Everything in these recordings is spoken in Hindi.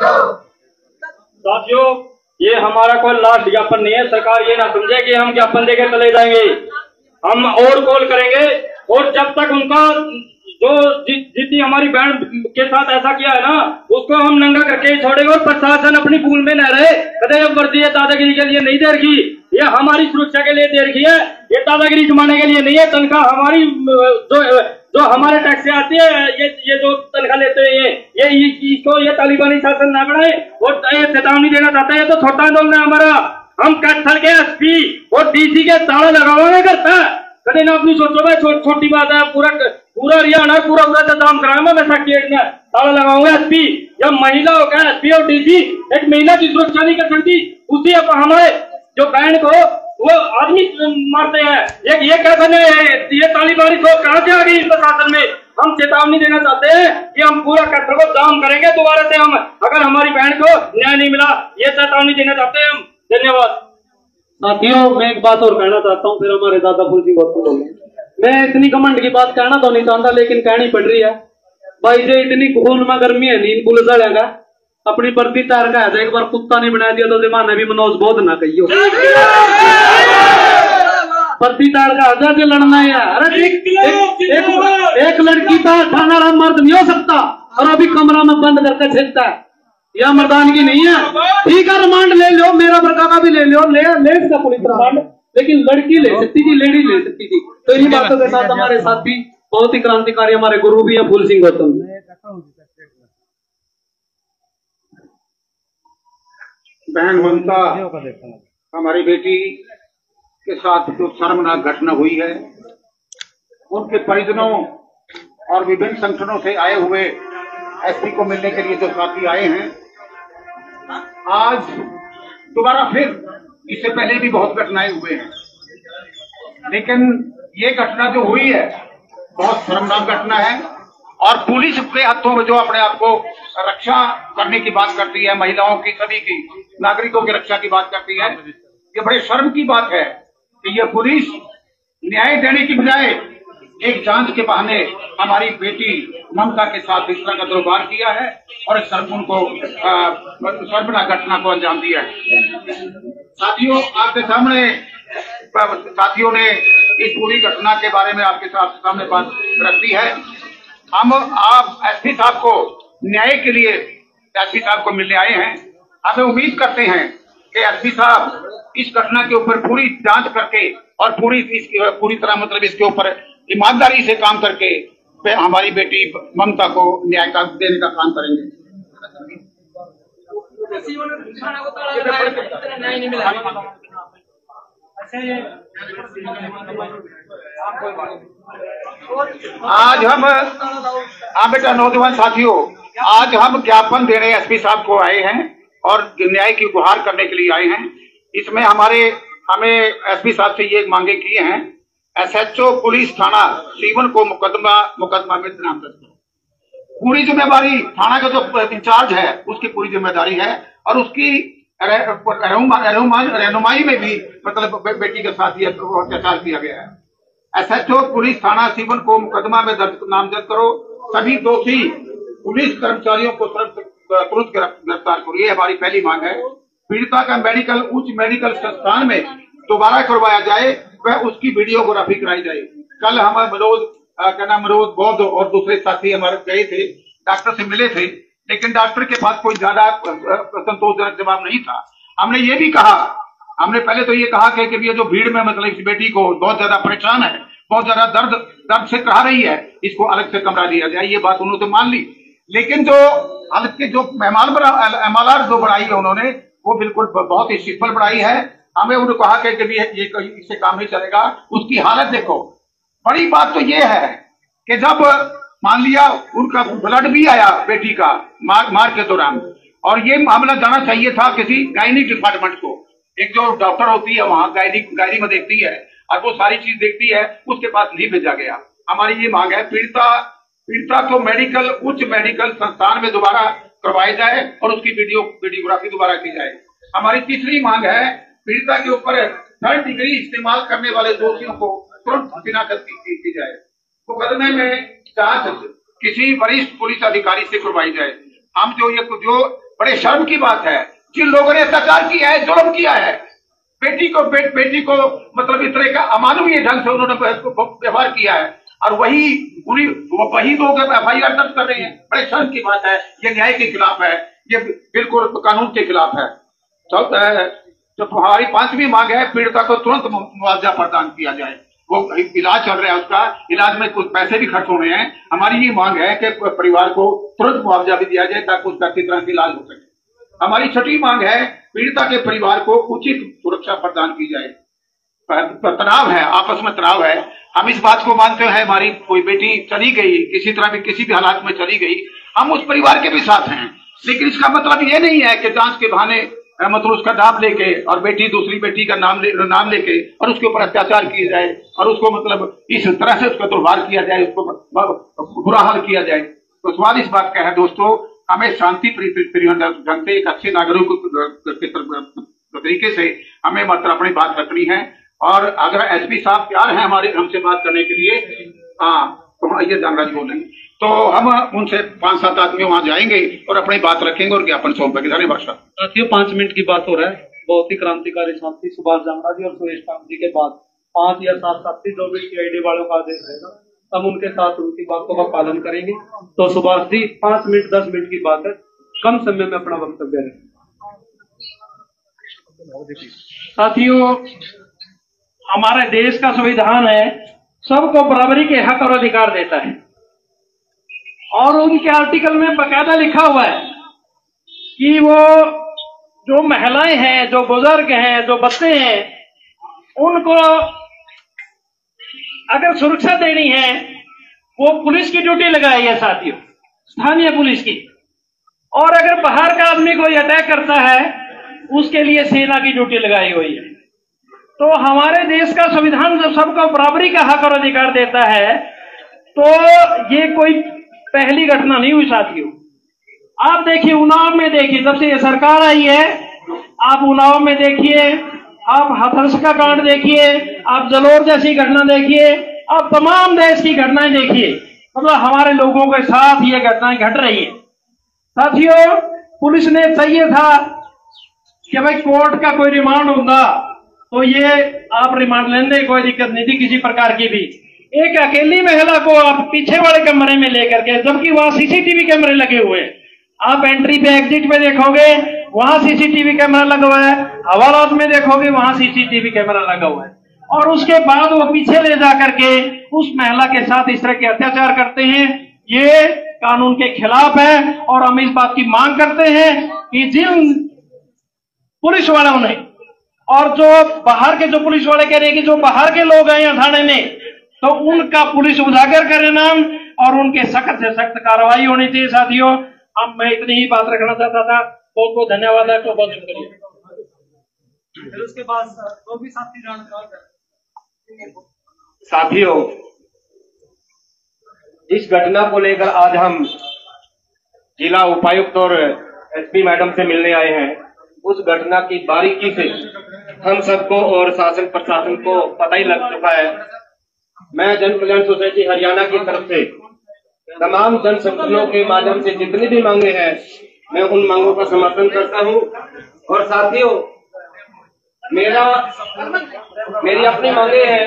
साथियों, ये हमारा कोई लास्ट ज्ञापन नहीं है। सरकार ये ना समझे कि हम ज्ञापन देकर चले जाएंगे। हम और कॉल करेंगे और जब तक उनका जो जितनी हमारी बहन के साथ ऐसा किया है ना, उसको हम नंगा करके ही छोड़ेंगे। और प्रशासन अपनी भूल में न रहे। कदे ये वर्दी दादागिरी के लिए नहीं दे रखी, ये हमारी सुरक्षा के लिए दे रखी है। ये दादागिरी जमाने के लिए नहीं है। तनख्वाह हमारी जो हमारे टैक्स से आती है, ये जो तनख्वाह लेते हैं, ये इसको ये तालिबानी शासन ना बढ़ाए। और चेतावनी देना चाहते हैं तो छोटा आंदोलन है हमारा। हम कैथल के एसपी और डीसी के ताला लगावाएंगे करता है। कदे ना अपनी सोचो भाई छोटी बात है। पूरा हरियाणा पूरा से काम कराऊंगा मैं। सेक्रेटरी में ताला लगाऊंगा। एसपी जब महिला होगा, एसपी और डीसी एक महिला की सुरक्षा नहीं कर सकती, उसी हमारे जो बहन को वो आदमी मारते हैं। ये कैसे ये तालिबानी सोच कहां से आ गई इस प्रशासन में। हम चेतावनी देना चाहते हैं कि हम पूरा कैथल को जाम करेंगे दोबारा से। हम अगर हमारी बहन को न्याय नहीं मिला, ये चेतावनी देना चाहते हैं हम। धन्यवाद साथियों। मैं एक बात और कहना चाहता हूँ, फिर हमारे दादा फूल सिंह बोलेंगे। मैं इतनी कमेंट की बात कहना तो नहीं चाहता, लेकिन कहनी पड़ रही है भाई। जो इतनी खून में गर्मी है, नींद पुलिस लड़ेगा अपनी वर्दी तार का है। एक बार कुत्ता नहीं बना दिया तो जमाना भी मनोज बोध ना कहियो। वर्दी तार का आजाद लड़ना है। अरे एक लड़की का थाना मर्द नहीं हो सकता और अभी कमरा में बंद करके छेकता है। यह मर्दानगी नहीं है। ठीक है, रिमांड ले लो, मेरा बरका का भी ले लो, ले इसका पुलिस रिमांड। लेकिन लड़की ले सकती थी, लेडी ले सकती थी। तो इन्हीं बातों के साथ हमारे साथ भी बहुत ही क्रांतिकारी हमारे गुरु भी है फूल सिंह गौतम। बहन ममता, हमारी बेटी के साथ जो शर्मनाक घटना हुई है, उनके परिजनों और विभिन्न संगठनों से आए हुए एसपी को मिलने के लिए जो साथी आए हैं, आज दोबारा फिर, इससे पहले भी बहुत घटनाएं हुए हैं, लेकिन ये घटना जो हुई है बहुत शर्मनाक घटना है। और पुलिस के हाथों में जो अपने आप को रक्षा करने की बात करती है, महिलाओं की, सभी की, नागरिकों की रक्षा की बात करती है, ये बड़े शर्म की बात है कि ये पुलिस न्याय देने की बजाय एक जांच के बहाने हमारी बेटी ममता के साथ इस तरह का दुर्व्यवहार किया है और इस शर्मनाक घटना को अंजाम दिया है। साथियों, आपके सामने साथियों ने इस पूरी घटना के बारे में आपके सामने बात रख दी है। हम आप एसपी साहब को न्याय के लिए एसपी साहब को मिलने आए हैं। हमें उम्मीद करते हैं कि एसपी साहब इस घटना के ऊपर पूरी जांच करके और पूरी तरह मतलब इसके ऊपर ईमानदारी से काम करके हमारी बेटी ममता को न्याय देने का काम करेंगे। आज हम बेटा नौजवान साथियों, आज हम ज्ञापन देने एसपी साहब को आए हैं और न्याय की गुहार करने के लिए आए हैं। इसमें हमें एसपी साहब से ये मांगे किए हैं, एसएचओ पुलिस थाना सीवन को मुकदमा में नामजद करो। पूरी जिम्मेदारी थाना का जो इंचार्ज है उसकी पूरी जिम्मेदारी है और उसकी रहनुमाई में भी मतलब बेटी के साथ ये अत्याचार किया गया है। एसएचओ पुलिस थाना सीवन को मुकदमा में नामजद करो। सभी दोषी पुलिस कर्मचारियों को तुरंत गिरफ्तार करो। ये हमारी पहली मांग है। पीड़िता का मेडिकल उच्च मेडिकल संस्थान में दोबारा करवाया जाए, वह उसकी वीडियोग्राफी कराई जाए। कल हम मनोज बौद्ध और दूसरे साथी हमारे गए थे, डॉक्टर से मिले थे, लेकिन डॉक्टर के पास कोई ज्यादा संतोषजनक जवाब नहीं था। हमने ये भी कहा, हमने पहले तो ये कहा कि ये जो भीड़ में मतलब इस बेटी को बहुत ज्यादा परेशान है, बहुत ज्यादा दर्द से कहा रही है, इसको अलग से कमरा दिया जाए। ये बात उन्होंने तो मान ली, लेकिन जो हल्के जो एमएलआर जो बढ़ाई है उन्होंने, वो बिल्कुल बहुत ही सिंपल बढ़ाई है। हमें उन्होंने कहा कि ये इससे काम नहीं चलेगा। उसकी हालत देखो। बड़ी बात तो ये है कि जब मान लिया उनका ब्लड भी आया बेटी का मार के दौरान, और ये मामला जाना चाहिए था किसी गायनिक डिपार्टमेंट को। एक जो डॉक्टर होती है वहां गायनी में देखती है और वो सारी चीज देखती है, उसके पास नहीं भेजा गया। हमारी ये मांग है, पीड़िता को उच्च मेडिकल संस्थान में दोबारा करवाया जाए और उसकी वीडियोग्राफी दोबारा की जाए। हमारी तीसरी मांग है, पीड़िता के ऊपर 3rd डिग्री इस्तेमाल करने वाले दोषियों को तुरंत शिनाख्त की जाए। मुकदमे में जांच किसी वरिष्ठ पुलिस अधिकारी से करवाई जाए। हम जो बड़े शर्म की बात है। जिन लोगों ने अत्याचार किया है, जुल्म किया है, बेटी को मतलब इस तरह का अमानवीय ढंग से उन्होंने व्यवहार किया है, और वही लोग FIR दर्ज कर रहे हैं। बड़े शर्म की बात है। ये न्याय के खिलाफ है, ये बिल्कुल कानून के खिलाफ है। तो हमारी 5वीं मांग है, पीड़िता को तुरंत मुआवजा प्रदान किया जाए। वो इलाज चल रहा है, उसका इलाज में कुछ पैसे भी खर्च हो रहे हैं। हमारी ये मांग है कि परिवार को तुरंत मुआवजा भी दिया जाए ताकि उसका किस तरह से इलाज हो सके। हमारी 6ठी मांग है, पीड़िता के परिवार को उचित सुरक्षा प्रदान की जाए। तनाव है, आपस में तनाव है। हम इस बात को मानते हैं, हमारी कोई बेटी चली गई, किसी तरह भी किसी भी हालात में चली गई, हम उस परिवार के भी साथ हैं। लेकिन इसका मतलब ये नहीं है कि जांच के बहाने मतलब उसका नाम लेके और दूसरी बेटी का नाम लेके और उसके ऊपर अत्याचार किया जाए और उसको मतलब इस तरह से उसका दुर्व्यवहार किया जाए, उसको बुरा हाल किया जाए। तो सवाल इस बात का है दोस्तों, हमें शांति ढंग से एक अच्छे नागरिक के तरीके से हमें मतलब अपनी बात रखनी है। और अगर SP साहब तैयार हैं हमसे बात करने के लिए, तो ये जानराज बोलेंगे, तो हम उनसे 5-7 आदमी वहां जाएंगे और अपनी बात रखेंगे और ज्ञापन सौंपेंगे। धन्यवाद साथियों, 5 मिनट की बात हो रहा है। बहुत ही क्रांतिकारी साथी सुभाष जांगड़ा जी और सुरेश काम जी के बाद 5 या 7 साथी जो भी CID वालों का आदेश रहेगा, हम उनके साथ उनकी बातों का पालन करेंगे। तो सुभाष जी, 5 मिनट 10 मिनट की बात है, कम समय में अपना वक्तव्य रखें। साथियों, हमारे देश का संविधान है, सबको बराबरी के हक और अधिकार देता है, और उनके आर्टिकल में बकायदा लिखा हुआ है कि वो जो महिलाएं हैं, जो बुजुर्ग हैं, जो बच्चे हैं, उनको अगर सुरक्षा देनी है वो पुलिस की ड्यूटी लगाई है साथियों, स्थानीय पुलिस की। और अगर बाहर का आदमी कोई अटैक करता है उसके लिए सेना की ड्यूटी लगाई हुई है। तो हमारे देश का संविधान जब सबको बराबरी का हक और अधिकार देता है, तो ये कोई पहली घटना नहीं हुई साथियों। आप देखिए, उन्नाव में देखिए, जब से ये सरकार आई है, आप उन्नाव में देखिए, आप हाथरस का कांड देखिए, आप जलोर जैसी घटना देखिए, आप तमाम देश की घटनाएं देखिए, मतलब हमारे लोगों के साथ ये घटनाएं घट रही है। साथियों, पुलिस ने चाहिए था कि भाई कोर्ट का कोई रिमांड होगा तो ये आप रिमांड लेने, कोई दिक्कत नहीं थी किसी प्रकार की भी। एक अकेली महिला को आप पीछे वाले कमरे में लेकर के, जबकि वहां CCTV कैमरे लगे हुए हैं, आप एंट्री पे एग्जिट पे देखोगे वहां CCTV कैमरा लगा हुआ है, हवालात में देखोगे वहां CCTV कैमरा लगा हुआ है, और उसके बाद वो पीछे ले जाकर के उस महिला के साथ इस तरह के अत्याचार करते हैं। ये कानून के खिलाफ है, और हम इस बात की मांग करते हैं कि जिन पुलिस वालों ने, और जो बाहर के जो पुलिस वाले कह रहे हैं कि जो बाहर के लोग हैं यहाँ थाने में, तो उनका पुलिस उजागर करे नाम और उनके सख्त से सख्त कार्रवाई होनी चाहिए। साथियों, अब मैं इतनी ही बात रखना चाहता था। बहुत बहुत धन्यवाद है। तो बहुत शुक्रिया। फिर उसके बाद दो भी साथी जानकार। साथियों, इस घटना को लेकर आज हम जिला उपायुक्त और SP मैडम से मिलने आए हैं। उस घटना की बारीकी से हम सबको और शासन प्रशासन को पता ही लग चुका है। मैं जन कल्याण सोसाइटी हरियाणा की तरफ से तमाम जन संगठनों के माध्यम से जितनी भी मांगे हैं, मैं उन मांगों का समर्थन करता हूं। और साथियों, मेरी अपनी मांगे हैं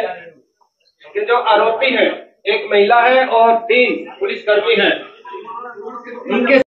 कि जो आरोपी है, एक महिला है और 3 पुलिसकर्मी हैं, उनके